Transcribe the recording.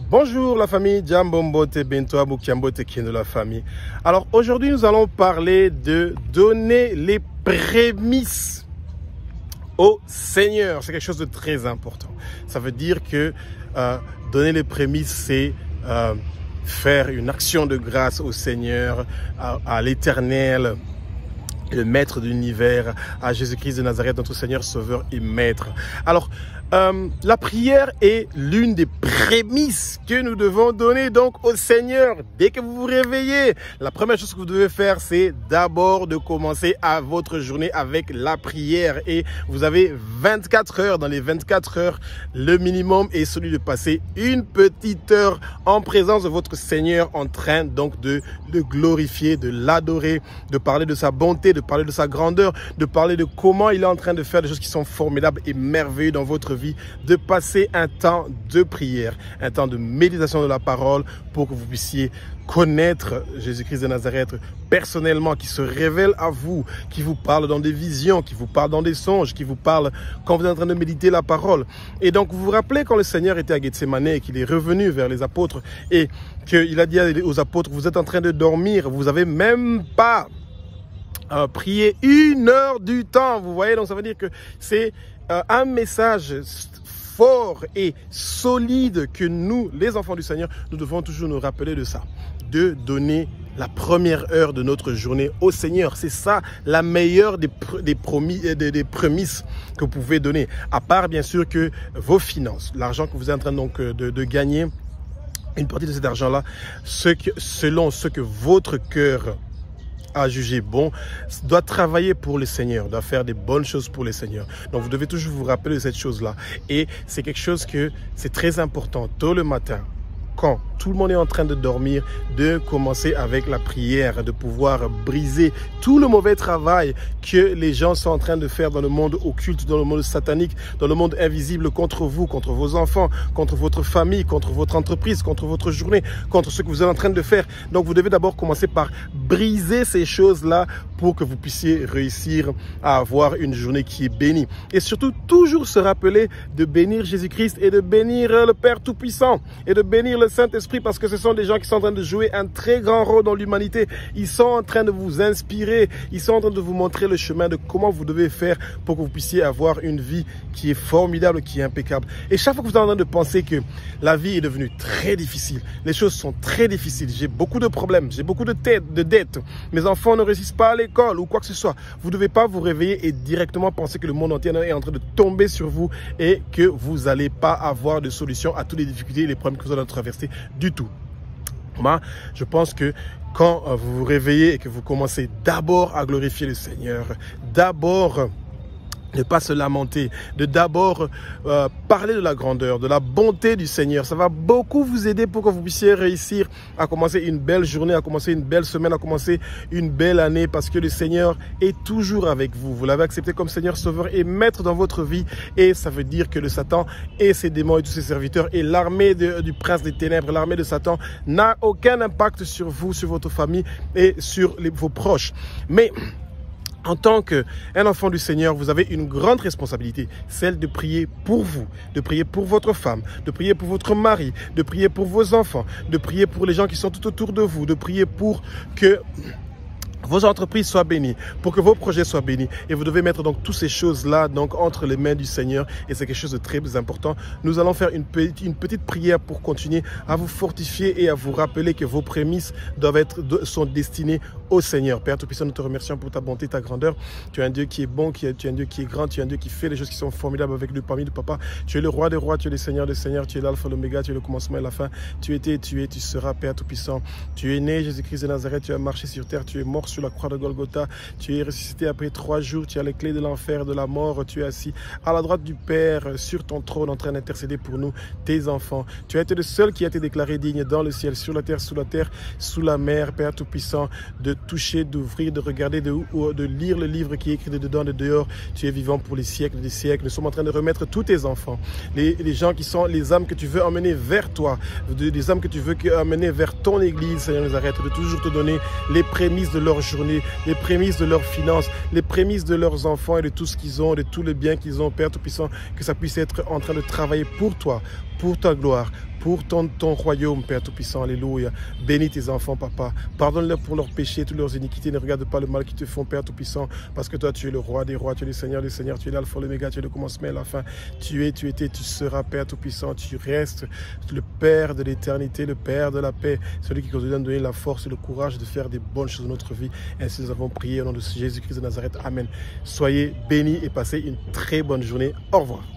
Bonjour la famille, Djambombote Bento Abukiambote Kino la famille. Alors aujourd'hui nous allons parler de donner les prémices au Seigneur. C'est quelque chose de très important. Ça veut dire que donner les prémices, c'est faire une action de grâce au Seigneur, à l'Éternel, le Maître de l'univers, à Jésus-Christ de Nazareth, notre Seigneur, Sauveur et Maître. Alors, la prière est l'une des prémices que nous devons donner donc au Seigneur. Dès que vous vous réveillez, la première chose que vous devez faire, c'est d'abord de commencer à votre journée avec la prière. Et vous avez 24 heures. Dans les 24 heures, le minimum est celui de passer une petite heure en présence de votre Seigneur, en train donc de le glorifier, de l'adorer, de parler de sa bonté, de parler de sa grandeur, de parler de comment il est en train de faire des choses qui sont formidables et merveilleuses dans votre vie, de passer un temps de prière, un temps de méditation de la parole pour que vous puissiez connaître Jésus-Christ de Nazareth personnellement, qui se révèle à vous, qui vous parle dans des visions, qui vous parle dans des songes, qui vous parle quand vous êtes en train de méditer la parole. Et donc vous vous rappelez quand le Seigneur était à Gethsémane et qu'il est revenu vers les apôtres et qu'il a dit aux apôtres, vous êtes en train de dormir, vous n'avez même pas prié 1 heure du temps. Vous voyez, donc ça veut dire que c'est un message fort et solide que nous, les enfants du Seigneur, nous devons toujours nous rappeler de ça, de donner la première heure de notre journée au Seigneur. C'est ça la meilleure des prémices que vous pouvez donner, à part bien sûr que vos finances, l'argent que vous êtes en train donc de gagner, une partie de cet argent-là, selon ce que votre cœur à juger bon, doit travailler pour le Seigneur, doit faire des bonnes choses pour le Seigneur. Donc vous devez toujours vous rappeler de cette chose-là. Et c'est quelque chose que c'est très important, tôt le matin, quand tout le monde est en train de dormir, de commencer avec la prière, de pouvoir briser tout le mauvais travail que les gens sont en train de faire dans le monde occulte, dans le monde satanique, dans le monde invisible contre vous, contre vos enfants, contre votre famille, contre votre entreprise, contre votre journée, contre ce que vous êtes en train de faire. Donc vous devez d'abord commencer par briser ces choses-là pour que vous puissiez réussir à avoir une journée qui est bénie. Et surtout, toujours se rappeler de bénir Jésus-Christ et de bénir le Père Tout-Puissant et de bénir le Saint-Esprit, parce que ce sont des gens qui sont en train de jouer un très grand rôle dans l'humanité. Ils sont en train de vous inspirer, ils sont en train de vous montrer le chemin de comment vous devez faire pour que vous puissiez avoir une vie qui est formidable, qui est impeccable. Et chaque fois que vous êtes en train de penser que la vie est devenue très difficile, les choses sont très difficiles, j'ai beaucoup de problèmes, j'ai beaucoup de dettes, mes enfants ne réussissent pas à l'école ou quoi que ce soit, vous ne devez pas vous réveiller et directement penser que le monde entier est en train de tomber sur vous et que vous n'allez pas avoir de solution à toutes les difficultés et les problèmes que vous allez traverser du tout. Moi, je pense que quand vous vous réveillez et que vous commencez d'abord à glorifier le Seigneur, d'abord ne pas se lamenter, de d'abord parler de la grandeur, de la bonté du Seigneur. Ça va beaucoup vous aider pour que vous puissiez réussir à commencer une belle journée, à commencer une belle semaine, à commencer une belle année, parce que le Seigneur est toujours avec vous. Vous l'avez accepté comme Seigneur, Sauveur et Maître dans votre vie, et ça veut dire que le Satan et ses démons et tous ses serviteurs et l'armée du prince des ténèbres, l'armée de Satan n'a aucun impact sur vous, sur votre famille et sur vos proches. Mais en tant qu'un enfant du Seigneur, vous avez une grande responsabilité, celle de prier pour vous, de prier pour votre femme, de prier pour votre mari, de prier pour vos enfants, de prier pour les gens qui sont tout autour de vous, de prier pour que vos entreprises soient bénies, pour que vos projets soient bénis. Et vous devez mettre donc toutes ces choses-là donc entre les mains du Seigneur. Et c'est quelque chose de très important. Nous allons faire une petite prière pour continuer à vous fortifier et à vous rappeler que vos prémices sont destinées au Seigneur. Père Tout-Puissant, nous te remercions pour ta bonté, ta grandeur. Tu es un Dieu qui est bon, tu es un Dieu qui est grand, tu es un Dieu qui fait les choses qui sont formidables avec lui parmi nous, Papa. Tu es le roi des rois, tu es le Seigneur des seigneurs, tu es l'alpha, l'oméga, tu es le commencement et la fin. Tu étais, tu es, tu seras, Père Tout-Puissant. Tu es né, Jésus-Christ de Nazareth, tu as marché sur terre, tu es mort sur la croix de Golgotha, tu es ressuscité après 3 jours, tu as les clés de l'enfer, de la mort, tu es assis à la droite du Père sur ton trône en train d'intercéder pour nous, tes enfants. Tu as été le seul qui a été déclaré digne dans le ciel, sur la terre, sous la mer, Père Tout-Puissant, de toucher, d'ouvrir, de regarder, de lire le livre qui est écrit de dedans, de dehors. Tu es vivant pour les siècles des siècles. Nous sommes en train de remettre tous tes enfants, les gens qui sont les âmes que tu veux emmener vers toi, des âmes que tu veux emmener vers ton église, Seigneur Nazareth, de toujours te donner les prémices de leur journée, les prémices de leurs finances, les prémices de leurs enfants et de tout ce qu'ils ont, de tous les biens qu'ils ont, Père Tout-Puissant, que ça puisse être en train de travailler pour toi, pour ta gloire, pour ton royaume, Père Tout-Puissant. Alléluia. Bénis tes enfants, Papa. Pardonne-leur pour leurs péchés, toutes leurs iniquités. Ne regarde pas le mal qu'ils te font, Père Tout-Puissant, parce que toi, tu es le roi des rois, tu es le Seigneur des seigneurs, tu es l'alpha, l'oméga, tu es le commencement et la fin. Tu étais, tu seras, Père Tout-Puissant. Tu restes le Père de l'éternité, le Père de la paix, celui qui continue de nous donner la force et le courage de faire des bonnes choses dans notre vie. Ainsi, nous avons prié au nom de Jésus-Christ de Nazareth. Amen. Soyez bénis et passez une très bonne journée. Au revoir.